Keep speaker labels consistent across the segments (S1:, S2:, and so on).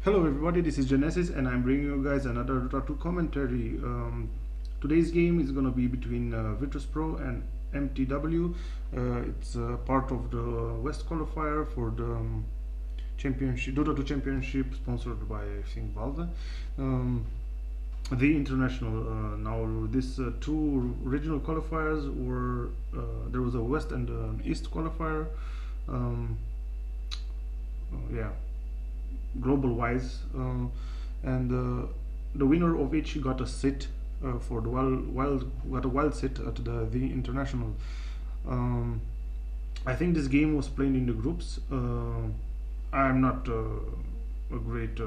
S1: Hello everybody, this is Genesis and I'm bringing you guys another Dota 2 commentary. Today's game is gonna be between Virtus Pro and MTW. It's part of the West qualifier for the championship, Dota 2 championship, sponsored by I think Valve. The international. Now these two regional qualifiers were there was a West and an East qualifier. Yeah, global wise, and the winner of each got a sit for the wild sit at the international. I think this game was played in the groups. I'm not a great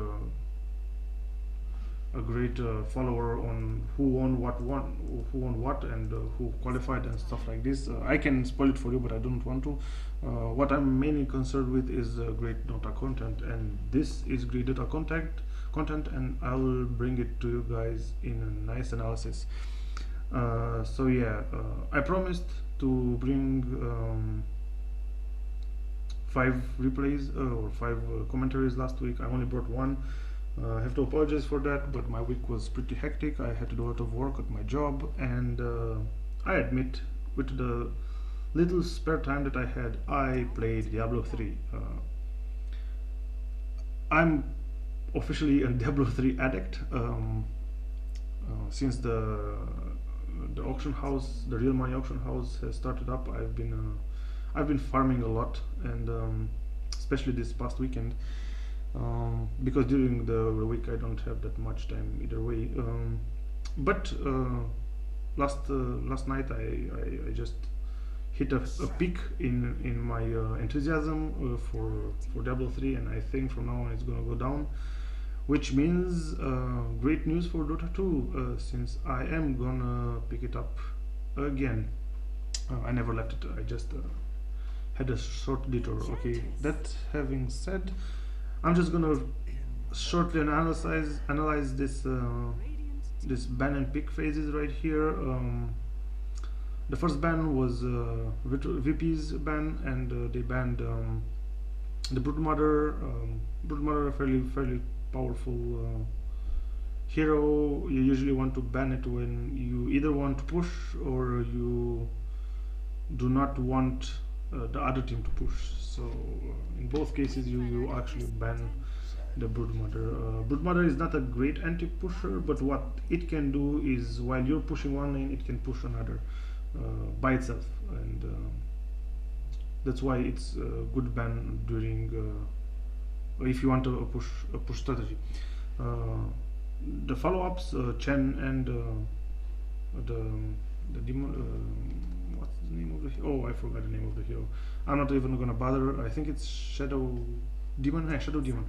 S1: follower on who won what and who qualified and stuff like this. I can spoil it for you, but I don't want to. What I'm mainly concerned with is great Dota content, and this is great Dota content, and I will bring it to you guys in a nice analysis. So yeah, I promised to bring 5 replays or 5 commentaries last week. I only brought one. I have to apologize for that, but my week was pretty hectic. I had to do a lot of work at my job, and I admit, with the little spare time that I had, I played Diablo 3. I'm officially a Diablo 3 addict. Since the auction house, the real money auction house, has started up, I've been farming a lot, and especially this past weekend. Because during the week I don't have that much time either way. But last night I just hit a peak in my enthusiasm for Diablo 3, and I think from now on it's gonna go down, which means great news for Dota 2, since I am gonna pick it up again. I never left it. I just had a short detour. Okay, that having said, I'm just gonna shortly analyze this this ban and pick phases right here. The first ban was VP's ban, and they banned the Brood Mother. Brood Mother, a fairly powerful hero. You usually want to ban it when you either want to push or you do not want the other team to push. So in both cases you actually ban the Brood Mother. Brood Mother is not a great anti-pusher, but what it can do is, while you're pushing one lane, it can push another by itself, and that's why it's a good ban during if you want a push strategy. The follow-ups, Chen and the demon, what's the name of the hero? Oh, I forgot the name of the hero. I'm not even gonna bother. I think it's Shadow Demon. Yeah, Shadow Demon.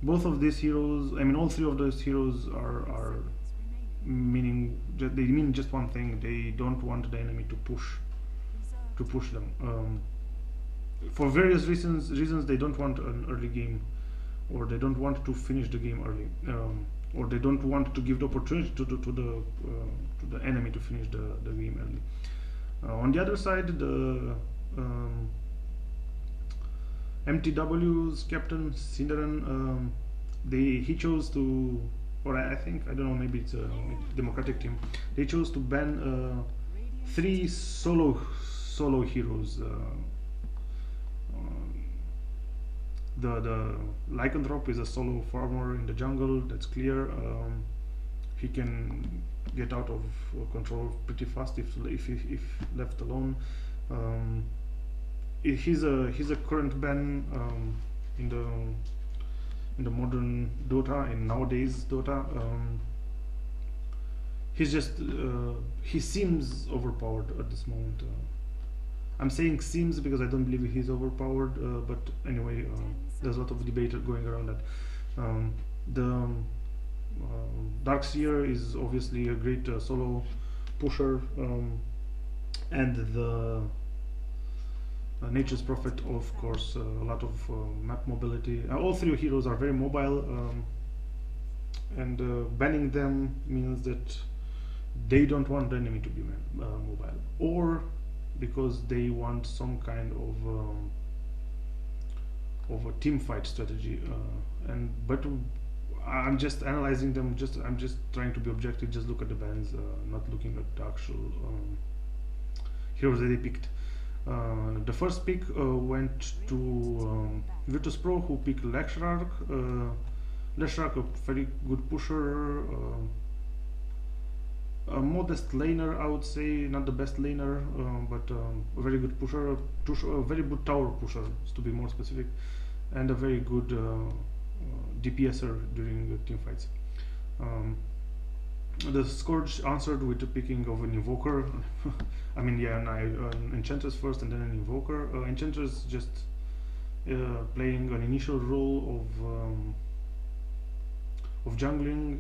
S1: Both of these heroes, I mean all 3 of those heroes are meaning, they mean just one thing. They don't want the enemy to push them. For various reasons they don't want an early game, or they don't want to finish the game early, or they don't want to give the opportunity to the enemy to finish the game early. On the other side, the MTW's captain Cinderan, he chose to, or I think, I don't know, maybe it's a democratic team. They chose to ban 3 solo heroes. The Lycanthrope is a solo farmer in the jungle, that's clear. He can get out of control pretty fast if left alone. He's a current ban in the modern Dota, in nowadays Dota. He's just he seems overpowered at this moment. I'm saying seems because I don't believe he's overpowered, but anyway, there's a lot of debate going around that. The Darkseer is obviously a great solo pusher, and the Nature's Prophet, of course, a lot of map mobility. All 3 heroes are very mobile, and banning them means that they don't want the enemy to be mobile, or because they want some kind of of a team fight strategy, but I'm just analyzing them. I'm just trying to be objective. Just look at the bans, not looking at the actual heroes that they picked. The first pick went to Virtus Pro, who picked Lechrarch. Lechrarch, a very good pusher, a modest laner, I would say, not the best laner, but a very good pusher, a very good tower pusher, to be more specific, and a very good DPSer during team fights. The Scourge answered with the picking of an Invoker. I mean, yeah, an Enchantress first and then an Invoker. Enchantress just playing an initial role of jungling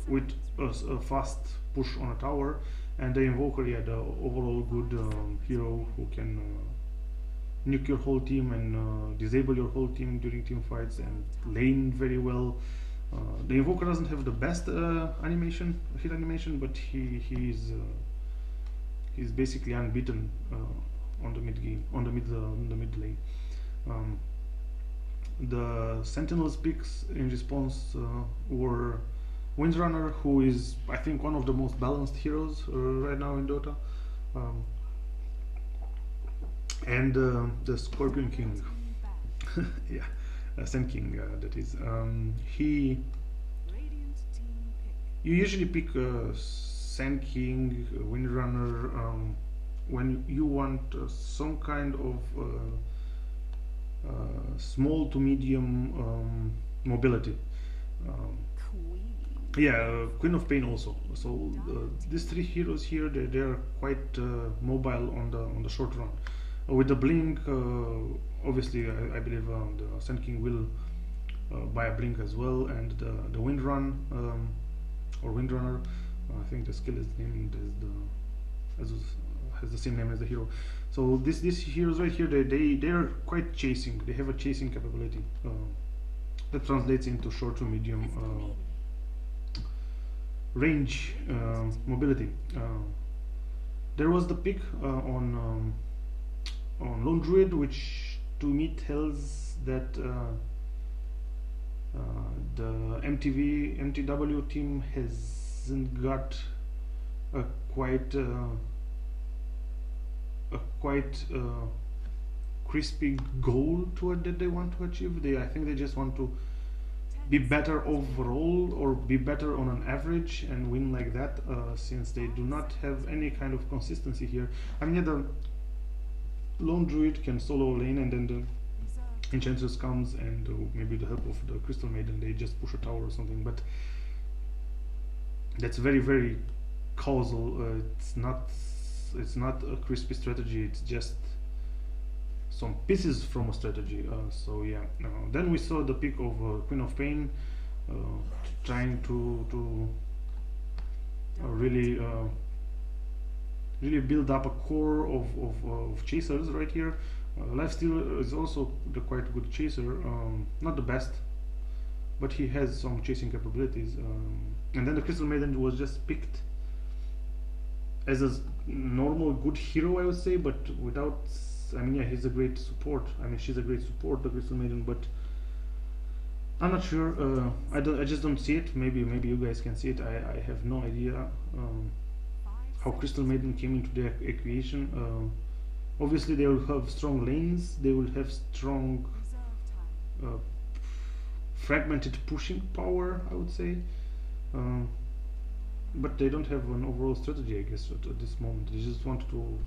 S1: with a fast push on a tower, and the Invoker, yeah, the overall good hero who can nuke your whole team and disable your whole team during team fights and lane very well. The Invoker doesn't have the best hit animation, but he's basically unbeaten on the mid game, on the mid lane. The Sentinels picks in response were Windrunner, who is, I think, one of the most balanced heroes right now in Dota, and the Scorpion King. Yeah. Sand King, that is. You usually pick Sand King, Windrunner, when you want some kind of small to medium mobility. Yeah, Queen of Pain also. So these three heroes here, they're quite mobile on the short run. With the blink, obviously, I believe the Sand King will buy a blink as well, and the Windrun or Windrunner, I think the skill is named as has the same name as the hero. So these heroes right here, they're quite chasing. They have a chasing capability that translates into short to medium range mobility. There was the pick on Lone Druid, which to me tells that the MTW team hasn't got a quite crispy goal that they want to achieve. I think they just want to be better overall, or be better on an average and win like that, since they do not have any kind of consistency here. I mean, yeah, the Lone Druid can solo lane, and then the Enchantress comes, and maybe with the help of the Crystal Maiden they just push a tower or something, but that's very, very causal. It's not a crispy strategy, it's just some pieces from a strategy. So yeah, then we saw the pick of Queen of Pain, trying to really build up a core of chasers right here. Lifesteal is also the quite good chaser, not the best, but he has some chasing capabilities. And then the Crystal Maiden was just picked as a normal good hero, I would say, but without, I mean, yeah, he's a great support. I mean, she's a great support, the Crystal Maiden, but I'm not sure. I just don't see it. Maybe you guys can see it. I have no idea how Crystal Maiden came into the equation. Obviously, they will have strong lanes. They will have strong fragmented pushing power, I would say. But they don't have an overall strategy, I guess, at this moment. They just want to,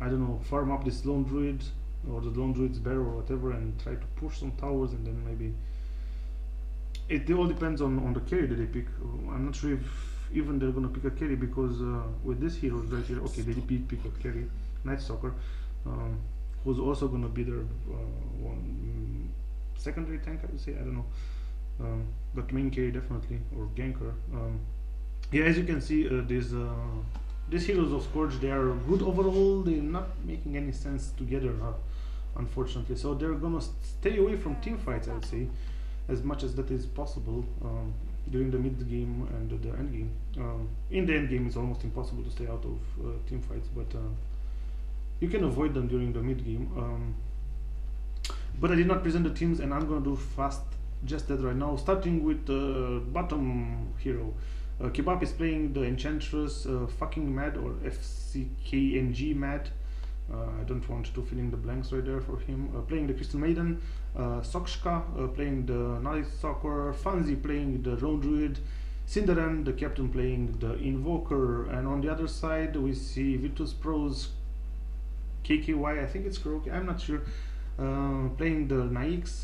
S1: I don't know, farm up this Lone Druid or the Lone Druid's Bear or whatever, and try to push some towers, and then maybe it all depends on the carry that they pick. I'm not sure if even they're gonna pick a carry, because with this hero right here, okay, they did pick a carry, Night Stalker, who's also gonna be their one secondary tank, I would say. I don't know, but main carry definitely, or ganker. Yeah, as you can see, these heroes of Scourge, they are good overall. They're not making any sense together, unfortunately. So they're gonna stay away from team fights, I would say, as much as that is possible during the mid game and the end game. In the end game, it's almost impossible to stay out of team fights, but you can avoid them during the mid game. But I did not present the teams, and I'm gonna do fast just that right now, starting with the bottom hero. Kebab is playing the Enchantress fucking Mad, or FCKNG Mad. I don't want to fill in the blanks right there for him. Playing the Crystal Maiden, Sokshka playing the Night Stalker, Fanzi playing the Road Druid, Cinderan, the captain, playing the Invoker, and on the other side we see Virtus Pro's KKY, I think it's Kuroki, I'm not sure, playing the Naix.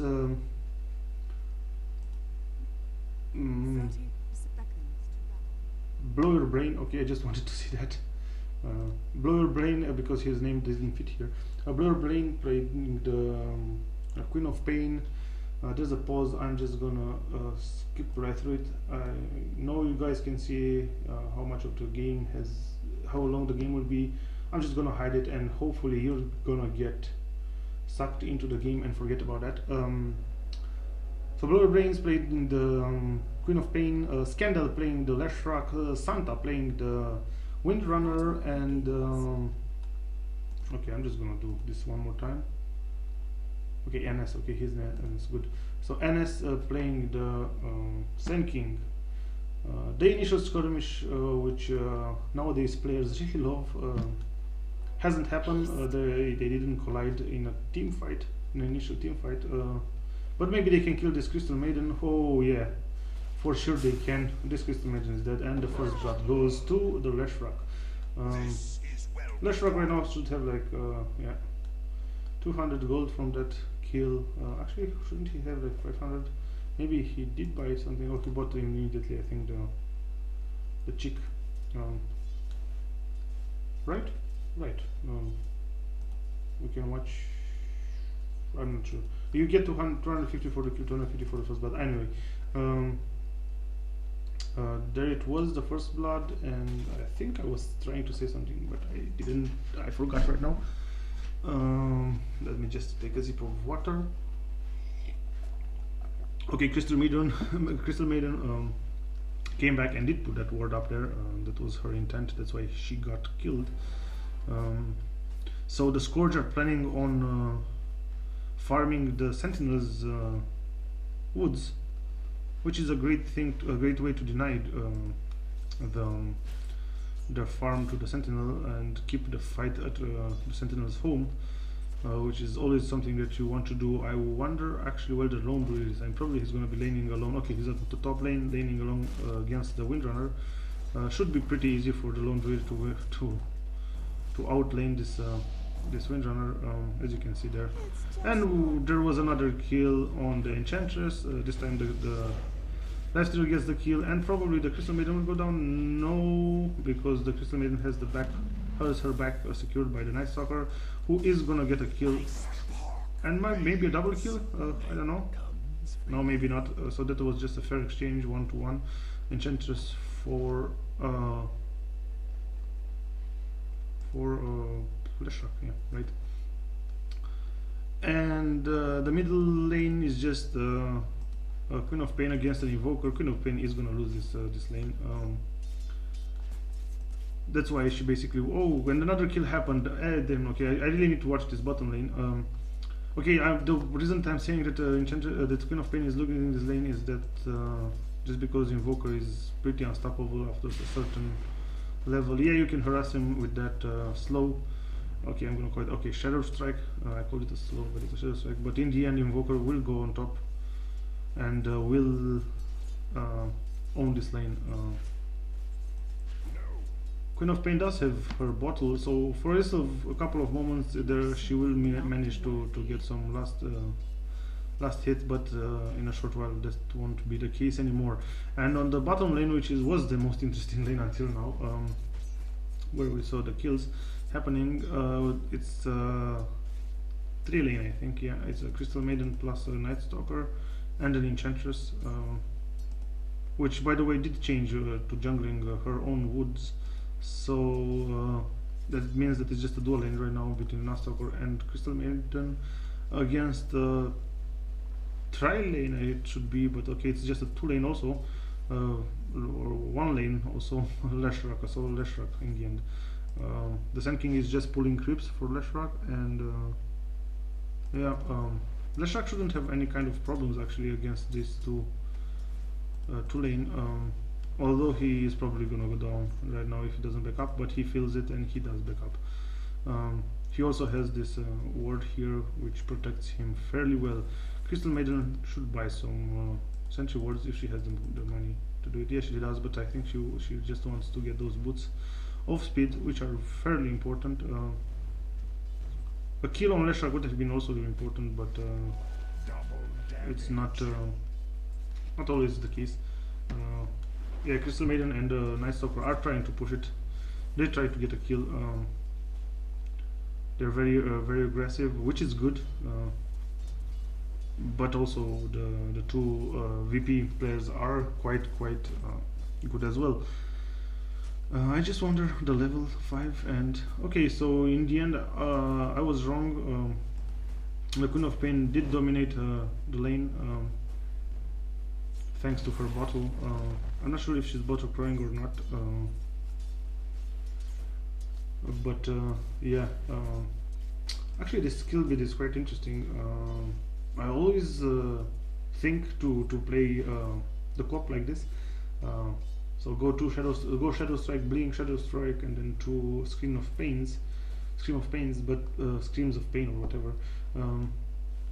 S1: Blow Your Brain, okay, I just wanted to see that. Blow Your Brain, because his name doesn't fit here. Blow Your Brain playing the Queen of Pain. There's a pause, I'm just gonna skip right through it. I know you guys can see how much of the game has, how long the game will be. I'm just gonna hide it, and hopefully you're gonna get sucked into the game and forget about that. So Blow Your Brains playing the Queen of Pain, Scandal playing the Leshrac, Santa playing the Windrunner, and okay, I'm just gonna do this one more time. Okay, NS, okay, his name is good. So NS playing the Sen King. The initial skirmish, which nowadays players really love, hasn't happened. They didn't collide in a team fight, in an initial team fight. But maybe they can kill this Crystal Maiden. Oh yeah, for sure they can. This Crystal Maiden is dead, and the first blood goes to the Leshrac. Leshrac right now should have like yeah, 200 gold from that kill. Actually, shouldn't he have like 500? Maybe he did buy something, or he bought it immediately. I think the chick. Right. We can watch. I'm not sure. You get 250 for the kill, 250 for the first blood. Anyway, there it was, the first blood, and I think I was trying to say something, but I didn't. I forgot right now. Let me just take a sip of water. Okay, Crystal Maiden came back and did put that ward up there. That was her intent. That's why she got killed. So the Scourge are planning on farming the Sentinel's woods, which is a great thing, a great way to deny the farm to the Sentinel and keep the fight at the Sentinel's home, which is always something that you want to do. I wonder actually where the Lone Druid is, and probably he's going to be laning alone. Okay, he's at the top lane, laning along against the Windrunner. Should be pretty easy for the Lone Druid to outlane this this Windrunner, as you can see there. And there was another kill on the Enchantress. This time the Lifesteal gets the kill, and probably the Crystal Maiden will go down. No, because the Crystal Maiden has her back secured by the Night Stalker, who is gonna get a kill, and maybe a double kill. I don't know. No, maybe not. So that was just a fair exchange, 1-to-1. Enchantress for Leshrac, yeah, right. And the middle lane is just Queen of Pain against an Invoker. Queen of Pain is gonna lose this lane. That's why she basically. Oh, when another kill happened, then okay, I really need to watch this bottom lane. Okay, the reason I'm saying that that Queen of Pain is looking in this lane is that just because Invoker is pretty unstoppable after a certain level. Yeah, you can harass him with that slow. Okay, I'm gonna call it, okay, Shadow Strike. I called it a slow, but it's a Shadow Strike. But in the end, Invoker will go on top and will own this lane. Queen of Pain does have her bottle, so for rest of a couple of moments there, she will manage to get some last hit, but in a short while that won't be the case anymore. And on the bottom lane, which was the most interesting lane until now, where we saw the kills happening, it's 3 lane, I think. Yeah, it's a Crystal Maiden plus a Night Stalker and an Enchantress, which by the way did change to jungling her own woods, so that means that it's just a dual lane right now between Night Stalker and Crystal Maiden against tri lane, it should be, but okay, it's just a 2 lane also, or 1 lane also. Leshrac, a solo Leshrac in the end. The Sand King is just pulling creeps for Leshrac, and yeah, Leshrac shouldn't have any kind of problems actually against these two lane, although he is probably gonna go down right now if he doesn't back up, but he feels it and he does back up. He also has this ward here which protects him fairly well. Crystal Maiden should buy some sentry wards if she has the money to do it. Yeah, she does, but I think she just wants to get those boots of speed, which are fairly important. A kill on Leshrac would have been also very important, but it's not always the case. Yeah, Crystal Maiden and Night Stalker are trying to push it. They try to get a kill. They're very aggressive, which is good. But also the two VP players are quite good as well. I just wonder the level 5 and okay, so in the end I was wrong. The Queen of Pain did dominate the lane thanks to her bottle. I'm not sure if she's bottle crying or not, but yeah, actually this skill bit is quite interesting. I always think to play the co-op like this. So go Shadow Strike, Blink, Shadow Strike, and then to Scream of Pains, but Screams of Pain or whatever.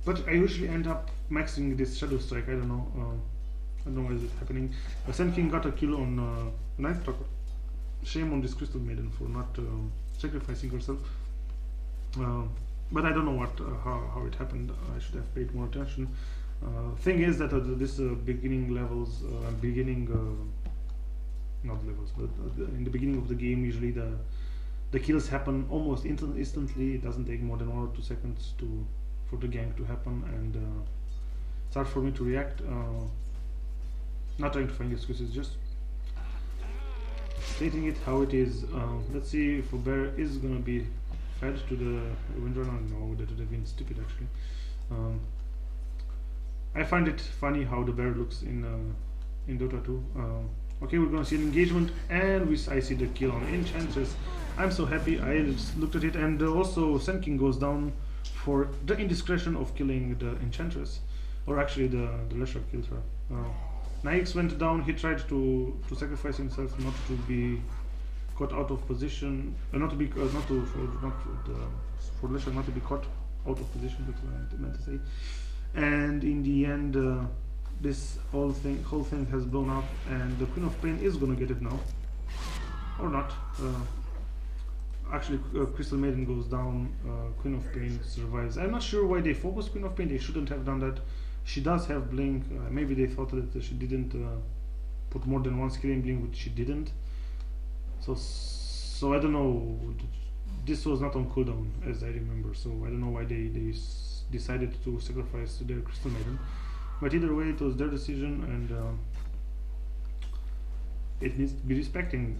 S1: But I usually end up maxing this Shadow Strike. I don't know why is it happening. Sand King got a kill on Night Stalker. Shame on this Crystal Maiden for not sacrificing herself. But I don't know how it happened. I should have paid more attention. Thing is that this beginning levels, not levels, but in the beginning of the game, usually the kills happen almost instantly. It doesn't take more than 1 or 2 seconds for the gank to happen, and it's hard for me to react. Not trying to find excuses, just stating it how it is. Let's see if a bear is gonna be fed to the Windrunner. No, that would have been stupid actually. I find it funny how the bear looks in Dota 2. Okay, we're gonna see an engagement, and I see the kill on Enchantress. I'm so happy. I just looked at it, and also Sand King goes down for the indiscretion of killing the Enchantress, or actually the Leshrac killed her. Naix went down. He tried to sacrifice himself not to be caught out of position, for Leshrac not to be caught out of position. That's what I meant to say. And in the end, this whole thing has blown up, and the Queen of Pain is gonna get it now, or not. Actually, Crystal Maiden goes down. Queen of Pain survives. I'm not sure why they focused Queen of Pain. They shouldn't have done that. She does have Blink. Maybe they thought that she didn't put more than one skill in Blink, which she didn't. So I don't know. This was not on cooldown, as I remember. So I don't know why they decided to sacrifice their Crystal Maiden. But either way, it was their decision, and it needs to be respected.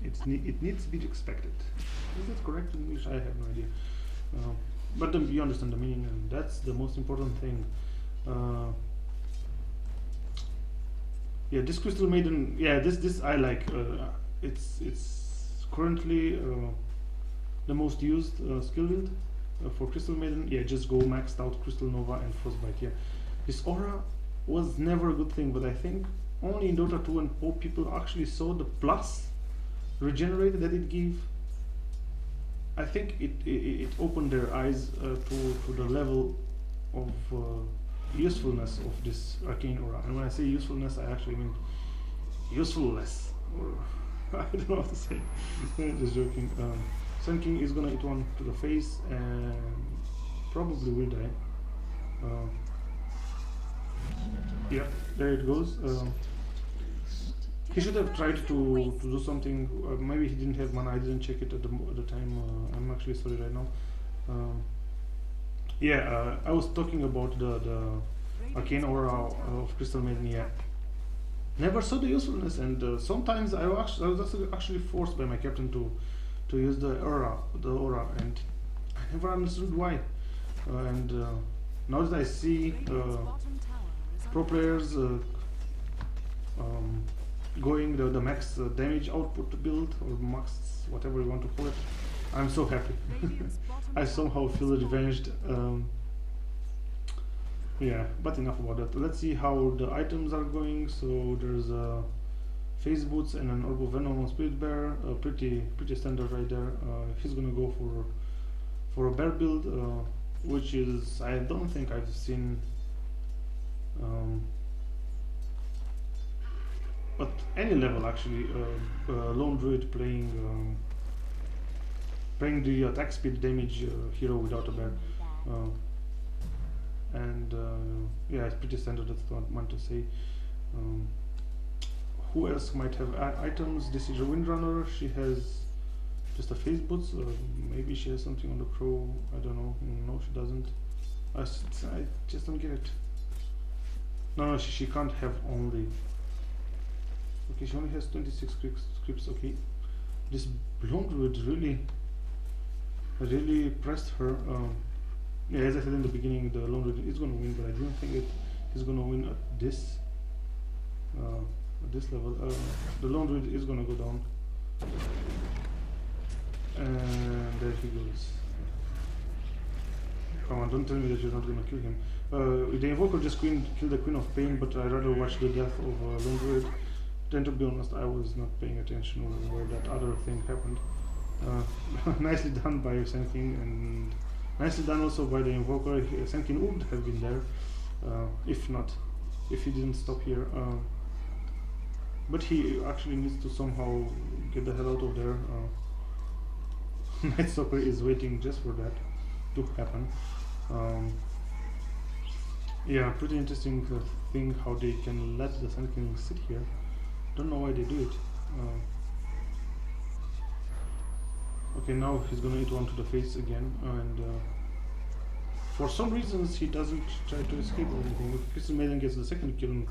S1: It needs to be respected. Is that correct in English? I have no idea. But you understand the meaning, and that's the most important thing. Yeah, this Crystal Maiden. Yeah, this I like. It's currently the most used skill build for Crystal Maiden. Yeah, just go maxed out Crystal Nova and Frostbite. Yeah, this aura was never a good thing, but I think only in Dota 2 and PoE people actually saw the plus regenerated that it gave. I think it opened their eyes to the level of usefulness of this arcane aura. And when I say usefulness, I actually mean usefulness. I don't know what to say. Just joking. Sun King is gonna hit one to the face and probably will die. Yeah, there it goes. He should have tried to do something. Maybe he didn't have mana. I didn't check it at the time. I'm actually sorry right now. Yeah, I was talking about the arcane aura of Crystal Maiden. Yeah, never saw the usefulness, and sometimes I was actually forced by my captain to use the aura, and I never understood why. And now that I see pro players going the max damage output build, or max whatever you want to call it, I'm so happy. I somehow feel revenged. Yeah, but enough about that. Let's see how the items are going. So there's Phase Boots and an Orb of Venom on Spirit Bear. Pretty standard right there. He's gonna go for a bear build, which is, I don't think I've seen at any level actually, Lone Druid playing the attack speed damage hero without a bear. And yeah, it's pretty standard, that's what I want to say. Who else might have items? This is a Windrunner. She has just a Phase Boots. Maybe she has something on the Crow. I don't know. No, she doesn't. I just don't get it. No, she can't have only. Okay, she only has 26 scripts. Okay, this Lone Druid really pressed her. Yeah, as I said in the beginning, the Lone Druid is gonna win, but I didn't think he's gonna win at this level. The Lone Druid is gonna go down, and there he goes. Come on, don't tell me that you're not gonna kill him. The Invoker just killed the Queen of Pain, but I'd rather watch the death of Lone Druid. Then, to be honest, I was not paying attention where that other thing happened. Nicely done by Senkin, and nicely done also by the Invoker. Senkin would have been there if he didn't stop here. But he actually needs to somehow get the hell out of there. Night Stalker is waiting just for that to happen. Yeah, pretty interesting thing how they can let the Senkin sit here. Don't know why they do it. Okay, now he's gonna eat one to the face again, and for some reasons he doesn't try to escape or anything. If Crystal Maiden gets the second kill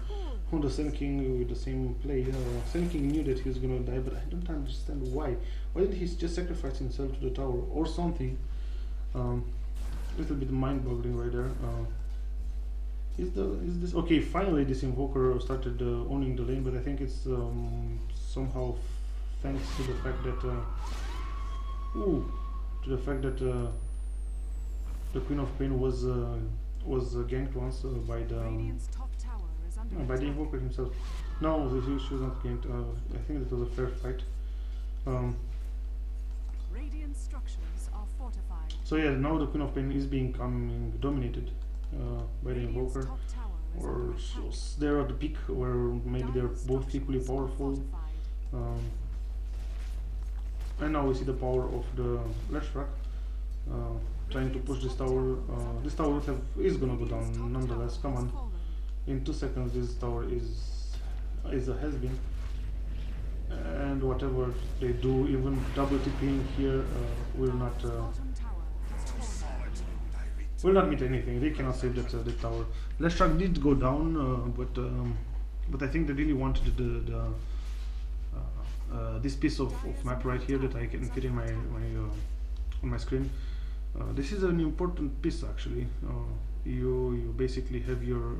S1: on the Sen King with the same play, Sen King knew that he was gonna die, but I don't understand why. Why did he just sacrifice himself to the tower or something? Little bit mind-boggling right there. Is this okay? Finally, this Invoker started owning the lane, but I think it's somehow thanks to the fact that the Queen of Pain was ganked once by the Invoker himself. No, she was not ganked. I think it was a fair fight.
S2: Radiant structures are fortified.
S1: So yeah, now the Queen of Pain is becoming dominated by the Invoker, or they're at the peak where maybe they're both equally powerful. And now we see the power of the Leshrac trying to push this tower. This tower is gonna go down nonetheless. Come on, in 2 seconds this tower is a has-been, and whatever they do, even double TPing here will not meet anything. They cannot save that tower. Leshrac did go down, but I think they really wanted this piece of map right here that I can fit in my on my screen. This is an important piece actually. You basically have your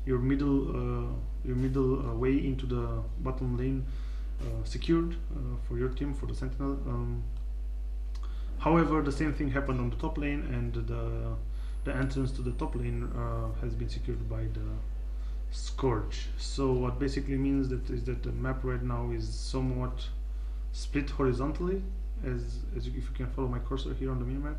S1: middle way into the bottom lane secured for your team, for the Sentinel. However, the same thing happened on the top lane, and the entrance to the top lane has been secured by the Scourge. So what basically means is that the map right now is somewhat split horizontally, if you can follow my cursor here on the minimap.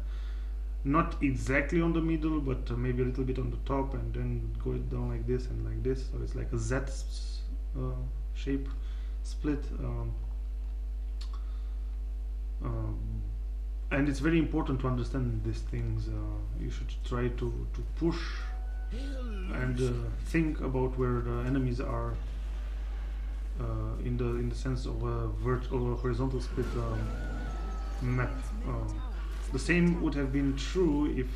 S1: Not exactly on the middle, but maybe a little bit on the top, and then go down like this and like this. So it's like a Z shape split. And it's very important to understand these things. You should try to push and think about where the enemies are in the sense of a vertical or horizontal split map. The same would have been true if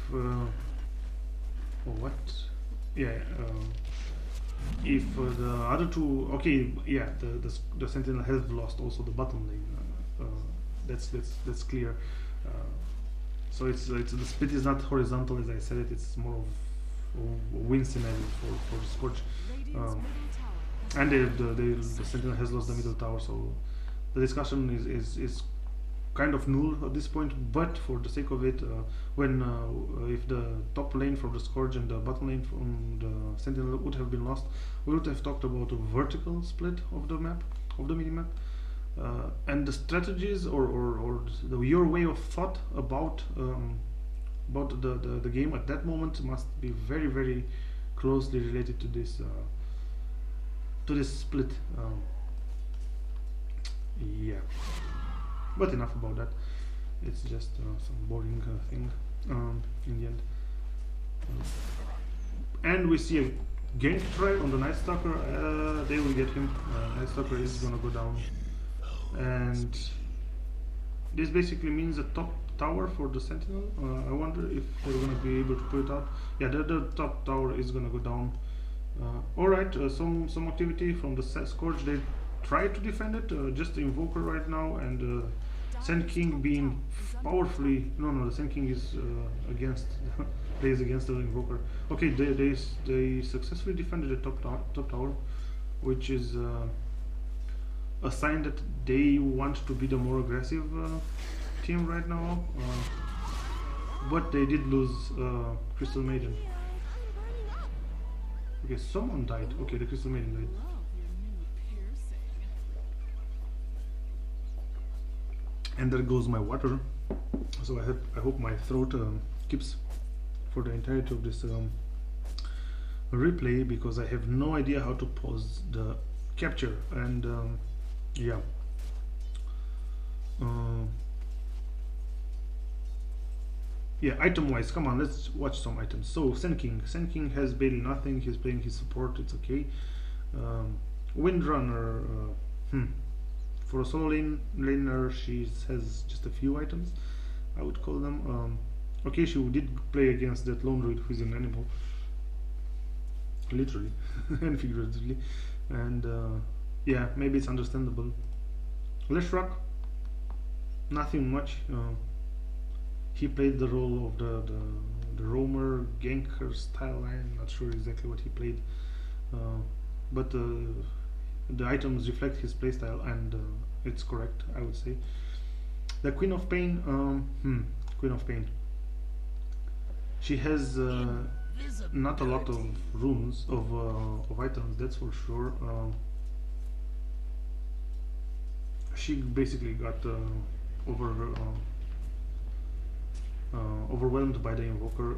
S1: if the other two, okay, yeah, the Sentinel has lost also the bottom lane. That's clear. So it's the split is not horizontal, as I said it. It's more of a win scenario for the Scourge, and the Sentinel has lost the middle tower. So the discussion is kind of null at this point, but for the sake of it, when if the top lane from the Scourge and the bottom lane from the Sentinel would have been lost, we would have talked about a vertical split of the map, of the minimap, and the strategies or your way of thought about the game at that moment must be very, very closely related to this split. Yeah, but enough about that. It's just some boring thing in the end. And we see a gank try on the Night Stalker. They will get him. Night Stalker is gonna go down, and this basically means a top tower for the Sentinel. I wonder if they're gonna be able to put it out. Yeah, the top tower is gonna go down. Alright, some activity from the Scourge. They try to defend it, just the Invoker right now, and Sand King being powerfully... No, the Sand King is against... plays against the Invoker. Okay, they successfully defended the top tower, which is a sign that they want to be the more aggressive team right now. But they did lose Crystal Maiden. Okay, someone died. Okay, the Crystal Maiden died. And there goes my water. So I hope my throat keeps for the entirety of this replay, because I have no idea how to pause the capture. And yeah. Yeah, item-wise, come on, let's watch some items. So, Sand King has barely nothing. He's playing his support, it's okay. Windrunner, for a solo laner, she has just a few items, I would call them. Okay, she did play against that lone druid who is an animal, literally and figuratively, and yeah, maybe it's understandable. Leshrac, nothing much. He played the role of the roamer ganker style. I'm not sure exactly what he played, but the items reflect his playstyle, and it's correct, I would say. The Queen of Pain, Queen of Pain. She has not a lot of runes of items, that's for sure. She basically got overwhelmed by the Invoker,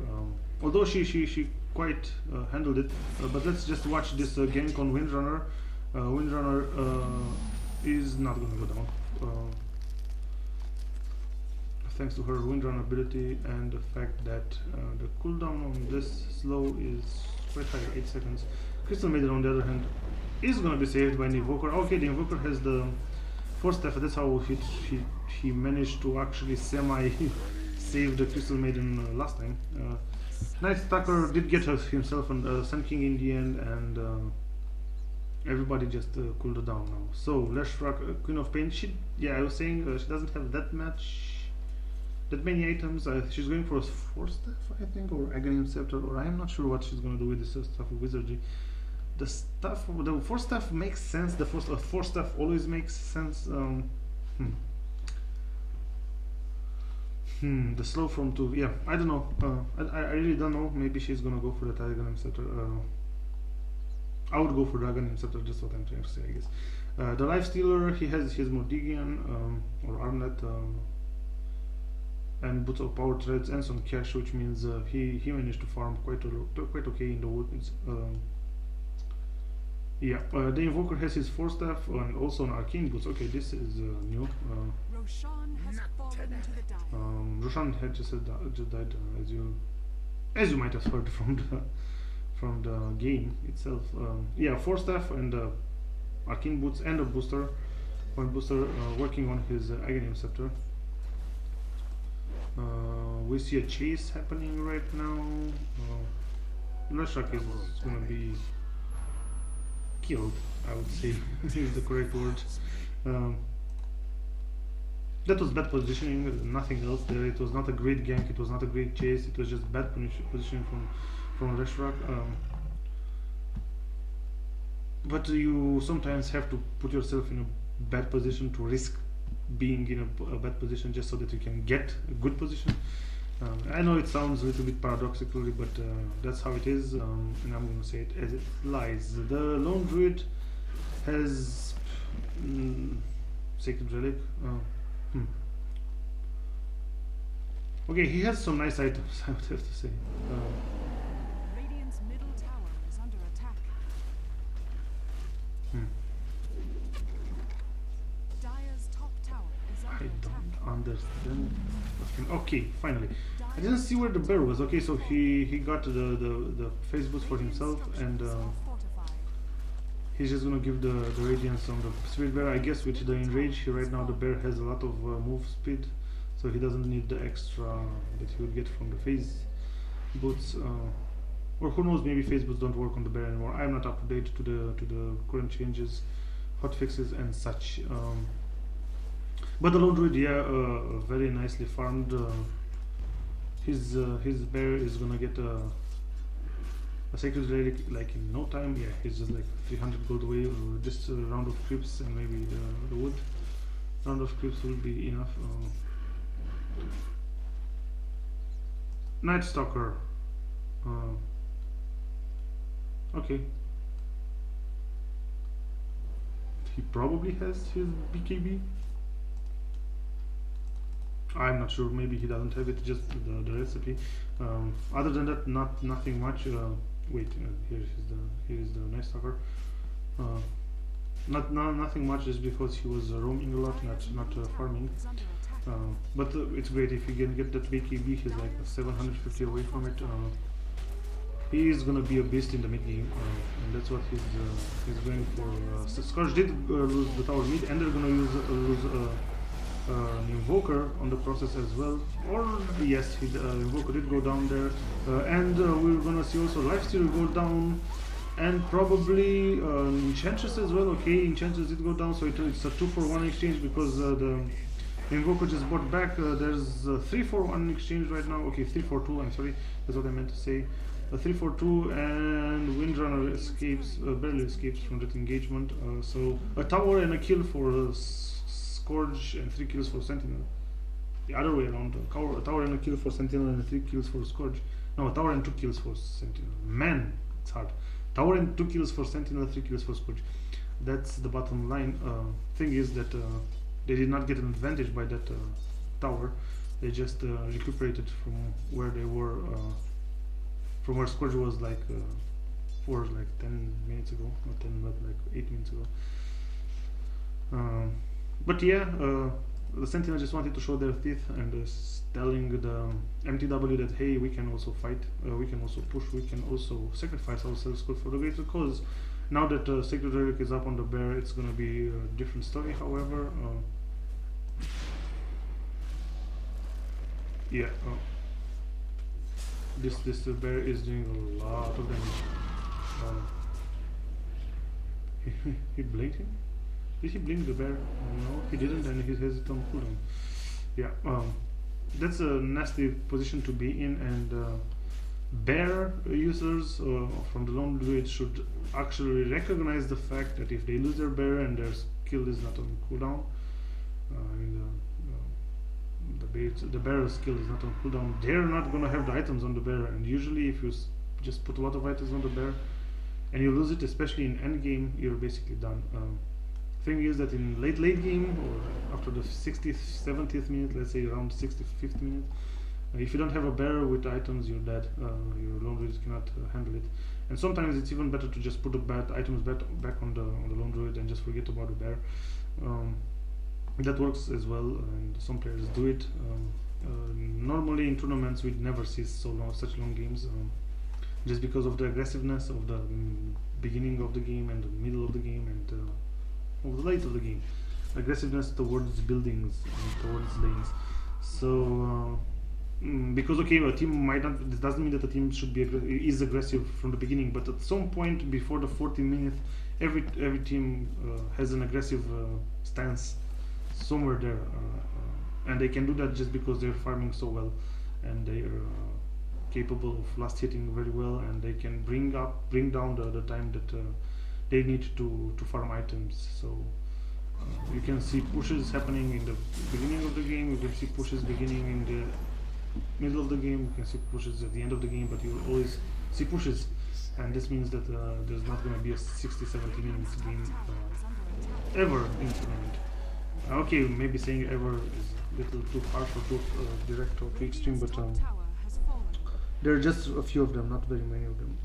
S1: although she quite handled it. But let's just watch this gank on Windrunner. Windrunner is not gonna go down, thanks to her Windrunner ability and the fact that the cooldown on this slow is quite high, 8 seconds. Crystal Maiden, on the other hand, is gonna be saved by the Invoker. Okay, the Invoker has the Force Staff. That's how he managed to actually save the Crystal Maiden last time. Night Stalker did get himself a Sand King in the end, and everybody just cooled it down now. So Leshrac, Queen of Pain. I was saying she doesn't have that many items. She's going for a Force Staff, I think, or Aghanim Scepter, or I'm not sure what she's gonna do with this stuff of wizardry. The Force Staff makes sense. The Force Staff always makes sense. The slow from 2, yeah, I don't know. I really don't know. Maybe she's gonna go for the Aghanim Scepter. I would go for the Aghanim Scepter, just what I'm trying to say, I guess. The Lifestealer, he has his Mordigian or Armlet, and Boots of Power Threads and some cash, which means he managed to farm quite okay in the woods. Yeah, the Invoker has his Force Staff and also an Arcane Boots. Okay, this is new.
S2: Roshan has fallen to the dive.
S1: Roshan had just died, as you might have heard from the game itself. Yeah, Force Staff and Arcane Boots and a booster, point booster, working on his Aghanim Scepter. We see a chase happening right now. Leshrac is gonna be killed, I would say, is the correct word. That was bad positioning, nothing else there. It was not a great gank, it was not a great chase, it was just bad positioning from Leshrac. But you sometimes have to put yourself in a bad position to risk being in a bad position just so that you can get a good position. I know it sounds a little bit paradoxically, but that's how it is, and I'm going to say it as it lies. The lone druid has sacred relic. Okay, he has some nice items, I would have to say.
S2: Radiant's middle tower is under attack. Dire's top tower is
S1: I
S2: under attack.
S1: don't understand. Okay, finally. I didn't see where the bear was. Okay, so he got the phase boost for himself, and he's just gonna give the radiance on the spirit bear. I guess with the enrage right now the bear has a lot of move speed, so he doesn't need the extra that he would get from the phase boots. Or who knows, maybe phase boots don't work on the bear anymore. I'm not up to date to the current changes, hotfixes and such. But the lone druid, yeah, very nicely farmed. His bear is gonna get a sacred relic like in no time. Yeah, he's just like 300 gold away, or just a round of creeps and maybe the wood. Round of creeps will be enough. Night Stalker. Okay. He probably has his BKB. I'm not sure. Maybe he doesn't have it. Just the recipe. Other than that, nothing much. Wait, here is the Night Stalker. Nothing much, just because he was roaming a lot, not farming. But it's great if you can get that BKB. He's like 750 away from it. He is gonna be a beast in the mid game, and that's what he's going for. Scourge did lose the tower mid, and they're gonna lose an invoker on the process as well. Or yes, the invoker did go down there, and we're gonna see also lifesteal go down, and probably enchantress as well. Okay, enchantress did go down, so it's a 2-for-1 exchange because the invoker just bought back. There's a 3-for-1 exchange right now. Okay, 3-for-2. I'm sorry, that's what I meant to say. A 3-for-2, and Windrunner escapes, barely escapes from that engagement. So a tower and a kill for Scourge and 3 kills for Sentinel. The other way around, a tower and a kill for Sentinel and 3 kills for Scourge. No, a tower and 2 kills for Sentinel. Man, it's hard. Tower and 2 kills for Sentinel, 3 kills for Scourge. That's the bottom line. Thing is that they did not get an advantage by that tower. They just recuperated from where they were, from where Scourge was like 10 minutes ago. Not 10, but like 8 minutes ago. But yeah, the Sentinel just wanted to show their teeth and telling the MTW that hey, we can also fight, we can also push, we can also sacrifice ourselves for the greater cause. Now that Sacred Relic is up on the bear, it's gonna be a different story. However, yeah, this bear is doing a lot of damage. He blinked him. Did he blink the bear? No, he didn't, and he has it on cooldown. Yeah, that's a nasty position to be in, and bear users from the lone druid should actually recognize the fact that if they lose their bear and their skill is not on cooldown, the bear skill is not on cooldown, they're not gonna have the items on the bear. And usually, if you just put a lot of items on the bear and you lose it, especially in end game, you're basically done. Thing is that in late game, or after the 60th, 70th minute, let's say around 65th minute, if you don't have a bear with items, you're dead. Your lone druid cannot handle it. And sometimes it's even better to just put the bad items back on the lone druid and just forget about the bear. That works as well, and some players do it. Normally in tournaments we'd never see such long games, just because of the aggressiveness of the beginning of the game and the middle of the game and of the late of the game. Aggressiveness towards buildings and towards lanes. So because okay, a team might not, this doesn't mean that a team should be is aggressive from the beginning, but at some point before the 40 minutes, every team has an aggressive stance somewhere there, and they can do that just because they're farming so well, and they are capable of last hitting very well, and they can bring down the time that they need to farm items. So You can see pushes happening in the beginning of the game, you can see pushes beginning in the middle of the game, you can see pushes at the end of the game, but you will always see pushes, and this means that there's not going to be a 60-70 minutes game ever in tournament. Okay, maybe saying ever is a little too harsh or too direct or too extreme, but there are just a few of them, not very many of them.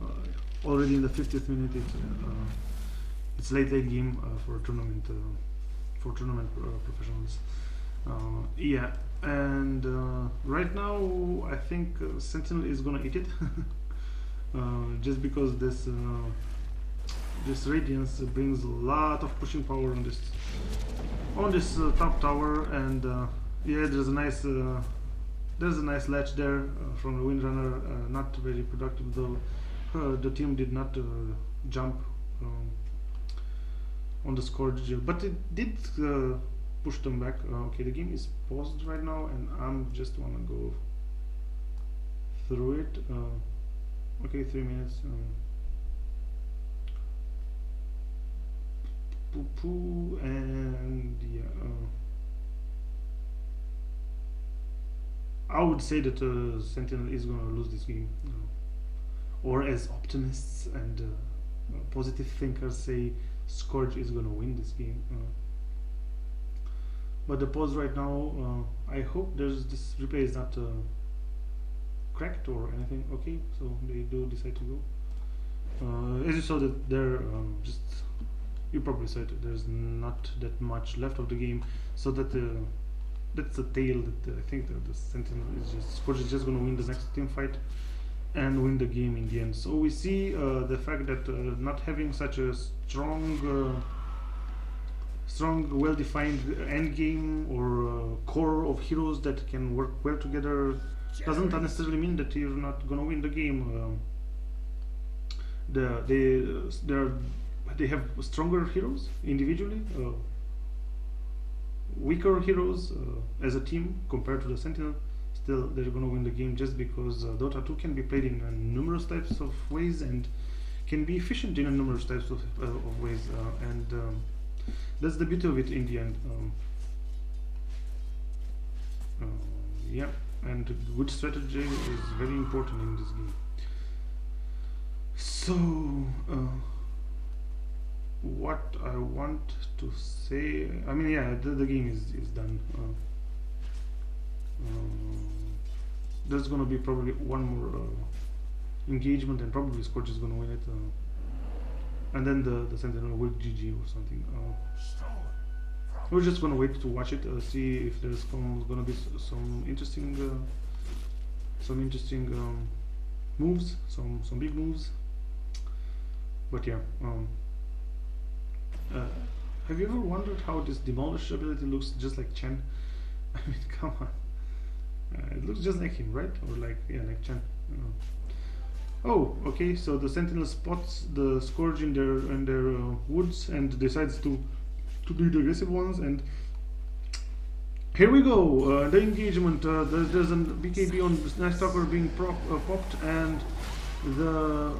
S1: Already in the 50th minute, it's late game for tournament professionals. Yeah, and right now I think Sentinel is gonna eat it, just because this Radiance brings a lot of pushing power on this top tower, and yeah, there's a nice latch there from the Windrunner. Not very productive though. The team did not jump on the Scourge, but it did push them back. Okay, the game is paused right now, and I'm just wanna go through it. Okay, 3 minutes. And yeah, I would say that Sentinel is gonna lose this game, or as optimists and positive thinkers say, Scourge is gonna win this game. But the pause right now, I hope this replay is not cracked or anything. Okay, so they do decide to go. As you saw that there, you probably said there's not that much left of the game, so that that's the tale that I think that the Sentinel is Scourge is just going to win the next team fight and win the game in the end. So we see the fact that not having such a strong, well-defined end game or core of heroes that can work well together doesn't necessarily mean that you're not going to win the game. They have stronger heroes individually, weaker heroes as a team compared to the Sentinel. Still, they're going to win the game just because Dota 2 can be played in numerous types of ways and can be efficient in numerous types of ways, and that's the beauty of it in the end. Yeah, and good strategy is very important in this game. So what I want to say, I mean, yeah, the game is done. There's gonna be probably one more engagement, and probably Scourge is gonna win it, and then the Sentinel will GG or something. We're just gonna wait to watch it, see if there's gonna be some interesting moves, some big moves. But yeah, have you ever wondered how this Demolish ability looks just like Chen? I mean, come on, it looks just like him, right? Or like, yeah, like Chen. Oh, okay. So the Sentinel spots the Scourge in their woods and decides to do the aggressive ones, and here we go. The engagement. There's a BKB on Night Stalker being popped, and the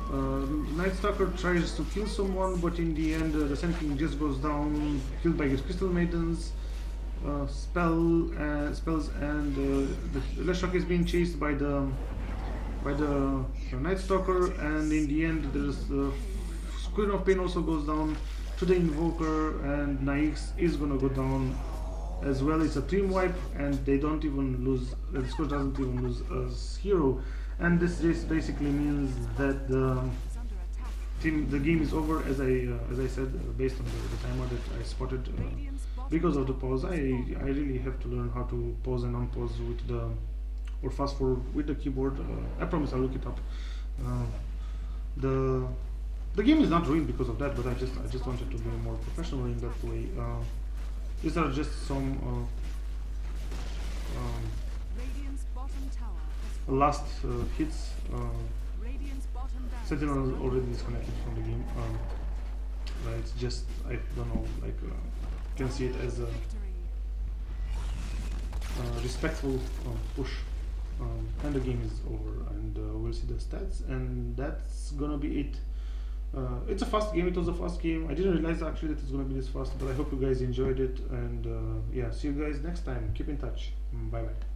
S1: Night Stalker tries to kill someone, but in the end the Sand King just goes down, killed by his Crystal Maidens spells, and the Leshrac is being chased by the Night Stalker, and in the end there's Squid of Pain also goes down to the Invoker, and Naix is gonna go down as well. It's a team wipe, and they don't even lose, the Scourge doesn't even lose a hero, and this just basically means that the game is over, as I said, based on the timer that I spotted. Because of the pause, I really have to learn how to pause and unpause with the, or fast forward with the keyboard. I promise I'll look it up. The game is not ruined because of that, but I just wanted to be more professional in that way. These are just some last hits. Sentinel is already disconnected from the game. It's just, I don't know, like you can see it as a respectful push, and the game is over, and we'll see the stats, and that's gonna be it It's a fast game. It was a fast game. I didn't realize actually that it's gonna be this fast, but I hope you guys enjoyed it. And yeah, see you guys next time. Keep in touch. Bye bye.